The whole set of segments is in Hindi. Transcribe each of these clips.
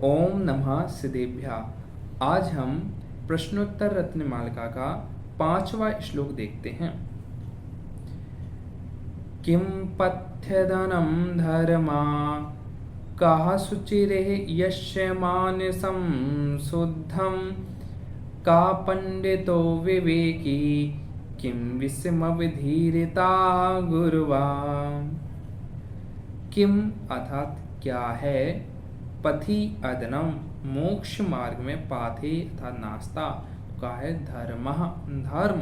ओम नमः सिद्धेभ्यः। आज हम प्रश्नोत्तर रत्नमालिका का 5वां श्लोक देखते हैं। किं पथ्यधनं धर्मा कः शुचिरेः यस्य मानसं शुद्धं का पंडितो विवेकी किं विस्मविधीरिता गुरुवा। किम अर्थात क्या है, पथि अदनम मोक्ष मार्ग में, पाथे अर्थात नास्ता, का है धर्म धर्म,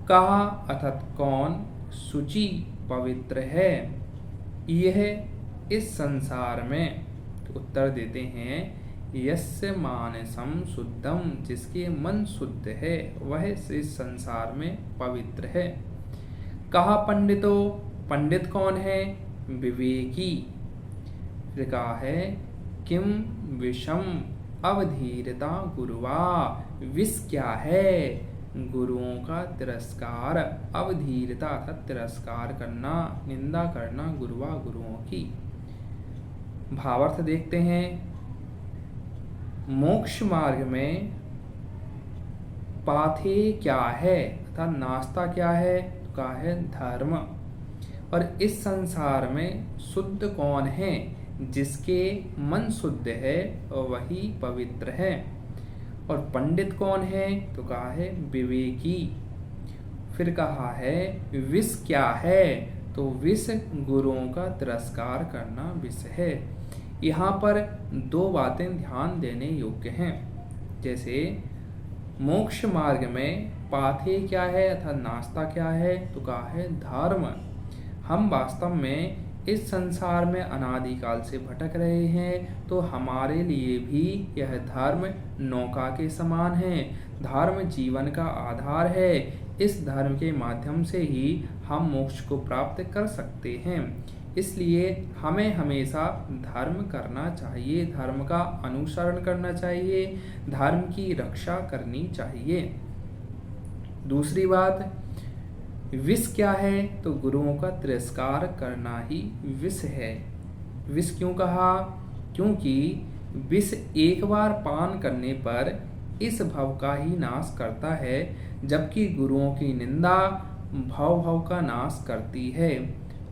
कहा अर्थात कौन, शुचि पवित्र है, यह इस संसार में। उत्तर देते हैं यस्य मानसम शुद्धम, जिसके मन शुद्ध है वह इस संसार में पवित्र है। कहा पंडितो, पंडित कौन है, विवेकी। फिर कहा है किम विषम अवधीरता गुरुवा, विष क्या है, गुरुओं का तिरस्कार, अवधीरता अर्थात तिरस्कार करना, निंदा करना, गुरुवा गुरुओं की। भावार्थ देखते हैं। मोक्ष मार्ग में पाथे क्या है अर्थात नास्ता क्या है, तो कहा है धर्म। और इस संसार में शुद्ध कौन है, जिसके मन शुद्ध है वही पवित्र है। और पंडित कौन है, तो कहा है विवेकी। फिर कहा है विष क्या है, तो विष गुरुओं का तिरस्कार करना विष है। यहाँ पर दो बातें ध्यान देने योग्य हैं। जैसे मोक्ष मार्ग में पाथे क्या है अर्थात नास्ता क्या है, तो कहा है धर्म। हम वास्तव में इस संसार में अनादिकाल से भटक रहे हैं, तो हमारे लिए भी यह धर्म नौका के समान है। धर्म जीवन का आधार है। इस धर्म के माध्यम से ही हम मोक्ष को प्राप्त कर सकते हैं। इसलिए हमें हमेशा धर्म करना चाहिए, धर्म का अनुसरण करना चाहिए, धर्म की रक्षा करनी चाहिए। दूसरी बात, विष क्या है, तो गुरुओं का तिरस्कार करना ही विष है। विष क्यों कहा, क्योंकि विष एक बार पान करने पर इस भव का ही नाश करता है, जबकि गुरुओं की निंदा भव का नाश करती है।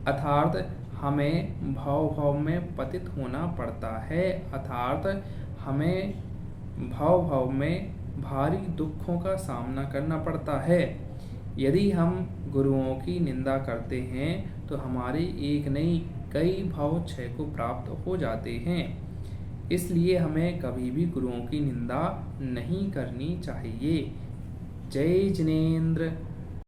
अर्थात हमें भव में पतित होना पड़ता है, अर्थात हमें भव में भारी दुखों का सामना करना पड़ता है। यदि हम गुरुओं की निंदा करते हैं तो हमारे एक नहीं कई भव क्षय को प्राप्त हो जाते हैं। इसलिए हमें कभी भी गुरुओं की निंदा नहीं करनी चाहिए। जय जिनेंद्र।